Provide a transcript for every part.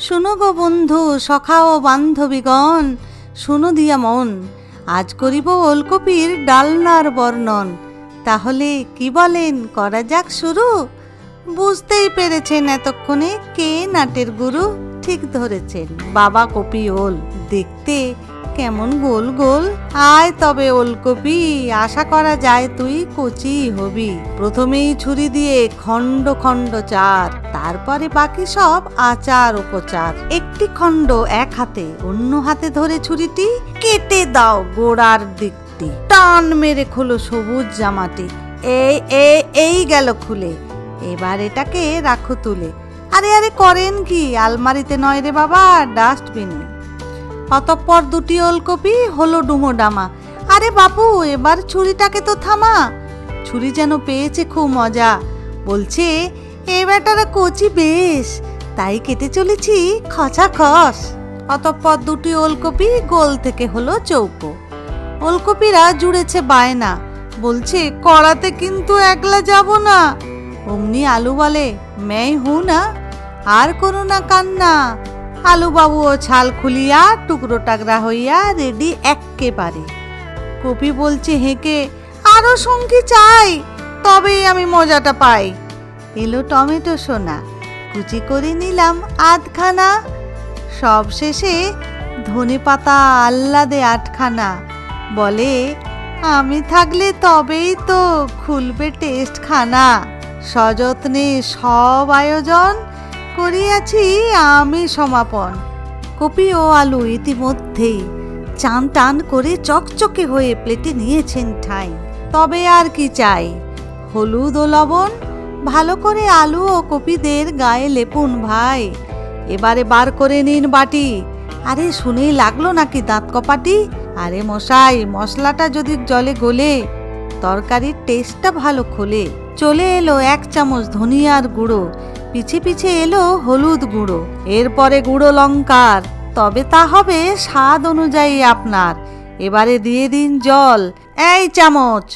শুনো গো বন্ধু সখা ও বান্ধবীগণ, শুনো দিয়া মন, আজ করিব ওলকপির ডালনার বর্ণন। তাহলে কি বলেন, করা যাক শুরু? বুঝতেই পেরেছেন এতক্ষণে কে নাটের গুরু। ঠিক ধরেছেন, বাবা কপি ওল। দেখতে কেমন গোল গোল, আয় তবে ওলকপি, আশা করা যায় তুই কচি হবি। প্রথমেই ছুরি দিয়ে খণ্ড খণ্ড চার, তারপরে বাকি সব আচার উপচার। একটি খণ্ড এক হাতে, অন্য হাতে ধরে ছুরিটি কেটে দাও গোড়ার দিকটি, টান মেরে খোলো সবুজ জামাটি। এই গেল খুলে, এবার এটাকে রাখো তুলে। আরে আরে করেন কি, আলমারিতে নয় রে বাবা, ডাস্টবিনে। অতঃপর দুটি ওলকপি হলো ডুমো ডামা। আরে বাপু, এবার ছুরিটাকে তো থামা। ছুরি যেন পেয়েছে খুব মজা, বলছে এ বেটারা কচি বেশ, তাই কেটে চলেছি খচা খস। অতঃপর দুটি ওলকপি গোল থেকে হলো চৌকো। ওলকপিরা জুড়েছে বায়না, বলছে কড়াতে কিন্তু একলা যাব না। অমনি আলু বলে मैं हूं না, আর করো না কান্না। আলু বাবুও ছাল খুলিয়া টুকরো টাকরা হইয়া রেডি এক্কেবারে। কপি বলছে হেঁকে, আরো সঙ্গী চাই, তবেই আমি মজাটা পাই। এলো টমেটো সোনা, কুচি করে নিলাম আধখানা। সব শেষে ধনে পাতা আহ্লাদে আটখানা। বলে আমি থাকলে তবেই তো খুলবে টেস্ট খানা। সযত্নে সব আয়োজন করিয়াছি আমি সমাপন। কপি ও আলু ইতিমধ্যেই চান টান করে চকচকে হয়ে প্লেটে নিয়েছেন ঠাঁই। তবে আর কি চাই, হলুদ ও লবণ ভালো করে আলু ও কপিদের গায়ে লেপুন ভাই। এবারে বার করে নিন বাটি। আরে শুনেই লাগলো নাকি দাঁত কপাটি? আরে মশাই, মশলাটা যদি জলে গলে তরকারির টেস্টটা ভালো খোলে। চলে এলো 1 চামচ ধনিয়ার গুঁড়ো, পিছে পিছে এলো হলুদ গুঁড়ো, এরপরে গুঁড়ো লঙ্কার। তবে তা হবে স্বাদ অনুযায়ী আপনার। এবারে দিয়ে দিন জল 1 চামচ,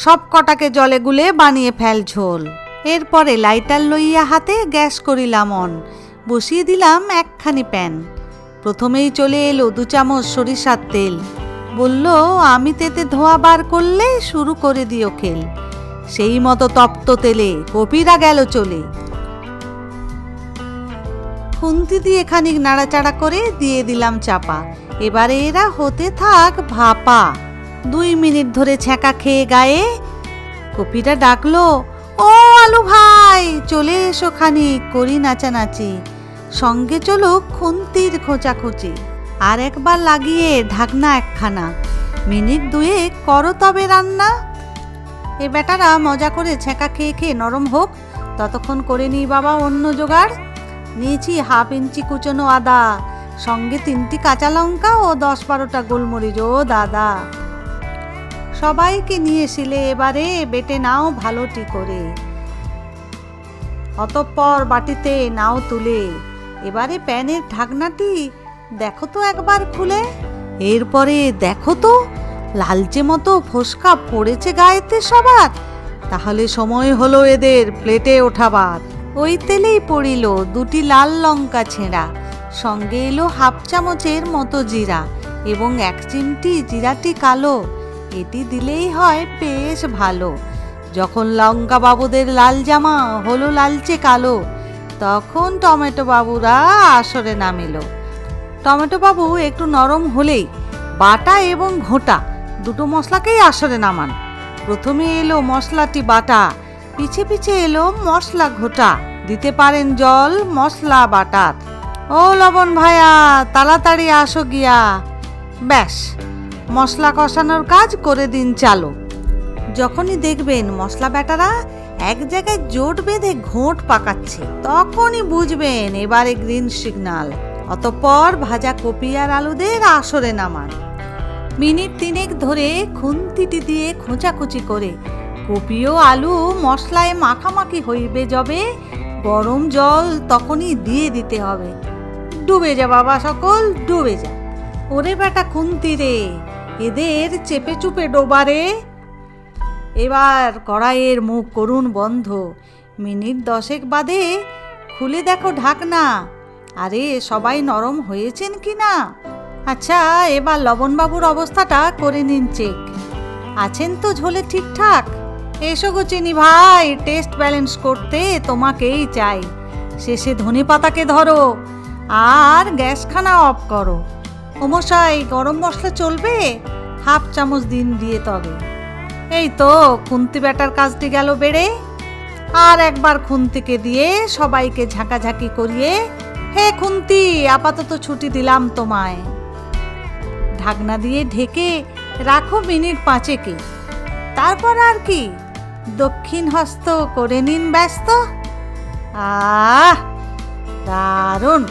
সব কটাকে জলে গুলে বানিয়ে ফেল ঝোল। এরপরে লাইটার লইয়া হাতে গ্যাস করিলাম অন, বসিয়ে দিলাম একখানি প্যান। প্রথমেই চলে এলো 2 চামচ সরিষার তেল। বলল আমি তেতে ধোঁয়া বার করলে শুরু করে দিও খেল। সেই মতো তপ্ত তেলে কপিরা গেল চলে। খুন্তি দিয়ে খানিক নাড়াচাড়া করে দিয়ে দিলাম চাপা। এবারে এরা হতে থাক ভাপা। 2 মিনিট ধরে ছ্যাঁকা খেয়ে গায়ে কপিটা ডাকলো, ও আলু ভাই চলে এসো খানিক করি নাচানাচি, সঙ্গে চলুক খুন্তির খোঁচাখুচি। আর একবার লাগিয়ে ঢাকনা একখানা, মিনিট 2 করো তবে রান্না। এ বেটারা মজা করে ছ্যাঁকা খেয়ে খেয়ে নরম হোক, ততক্ষণ করে নিই বাবা অন্য জোগাড়। নিয়েছি 1/2 ইঞ্চি কুচনো আদা, সঙ্গে 3টি কাঁচা লঙ্কা ও 10-12টা গোলমরিচ। ও দাদা, সবাইকে নিয়ে শিলে এবারে বেটে নাও ভালোটি করে। অতঃপর বাটিতে নাও তুলে, এবারে প্যানের ঢাকনাটি দেখো তো একবার খুলে। এরপরে দেখো তো লালচে মতো ফোসকা পড়েছে গায়েতে সবার। তাহলে সময় হলো এদের প্লেটে ওঠাবার। ওই তেলেই পড়িল 2টি লাল লঙ্কা ছেঁড়া, সঙ্গে এলো 1/2 চামচের মতো জিরা এবং 1 চিমটি জিরাটি কালো। এটি দিলেই হয় বেশ ভালো। যখন লঙ্কা বাবুদের লাল জামা হলো লালচে কালো, তখন টমেটো বাবুরা আসরে নামিল। টমেটো বাবু একটু নরম হলেই বাটা এবং ঘোঁটা দুটো মশলাকেই আসরে নামান। প্রথমে এলো মশলাটি বাটা, পিছে পিছে এলো মশলা ঘোটা। দিতে পারেন জল মশলা বাটার। ও লবণ ভাইয়া, তাড়াতাড়ি আসো গিয়া। ব্যাস, মশলা কষানোর কাজ করে দিন চালু। যখনই দেখবেন মশলা ব্যাটারা এক জায়গায় জোট বেঁধে ঘোঁট পাকাচ্ছে, তখনই বুঝবেন এবারে গ্রিন সিগন্যাল। অতঃপর ভাজা কপি আর আলুদের আসরে নামান। মিনিট 3 ধরে খুন্তিটি দিয়ে খোঁচাখুচি করে কপি ও আলু মশলায় মাখামাখি হইবে যবে, গরম জল তখনই দিয়ে দিতে হবে। ডুবে যা বাবা সকল, ডুবে যা। ওরে বেটা খুন্তি রে, এদের চেপে চুপে ডোবারে। এবার কড়াইয়ের মুখ করুন বন্ধ। মিনিট 10 বাদে খুলে দেখো ঢাকনা, আরে সবাই নরম হয়েছেন কি না? আচ্ছা, এবার লবণবাবুর অবস্থাটা করে নিন চেক। আছেন তো ঝোলে ঠিকঠাক? এসো গো চিনি ভাই, টেস্ট ব্যালেন্স করতে তোমাকেই চাই। শেষে ধনে পাতাকে ধরো আর গ্যাসখানা অফ করো। ওমশাই, গরম মশলা চলবে? হাফ চামচ দিন দিয়ে তবে। এই তো খুন্তি ব্যাটার কাজটি গেল বেড়ে। আর একবার খুন্তিকে দিয়ে সবাইকে ঝাঁকাঝাঁকি করিয়ে, হে খুন্তি, আপাতত ছুটি দিলাম তোমায়। ঢাকনা দিয়ে ঢেকে রাখো মিনিট 5 তারপর আর কি, দক্ষিণ হস্ত করে নিন ব্যস্ত। আহ, দারুণ।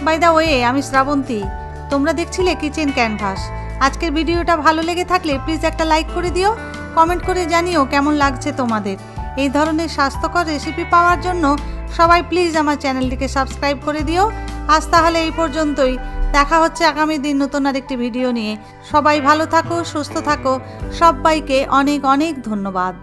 বাই দা ওয়ে, আমি শ্রাবন্তী, তোমরা দেখছিলে কিচেন ক্যানভাস। আজকের ভিডিওটা ভালো লেগে থাকলে প্লিজ একটা লাইক করে দিও, কমেন্ট করে জানিও কেমন লাগছে তোমাদের। এই ধরনের স্বাস্থ্যকর রেসিপি পাওয়ার জন্য সবাই প্লিজ আমার চ্যানেলটিকে সাবস্ক্রাইব করে দিও। আজ তাহলে এই পর্যন্তই, দেখা হচ্ছে আগামী দিন নতুন আরেকটি ভিডিও নিয়ে। সবাই ভালো থাকো, সুস্থ থাকো, সবাইকে অনেক অনেক ধন্যবাদ।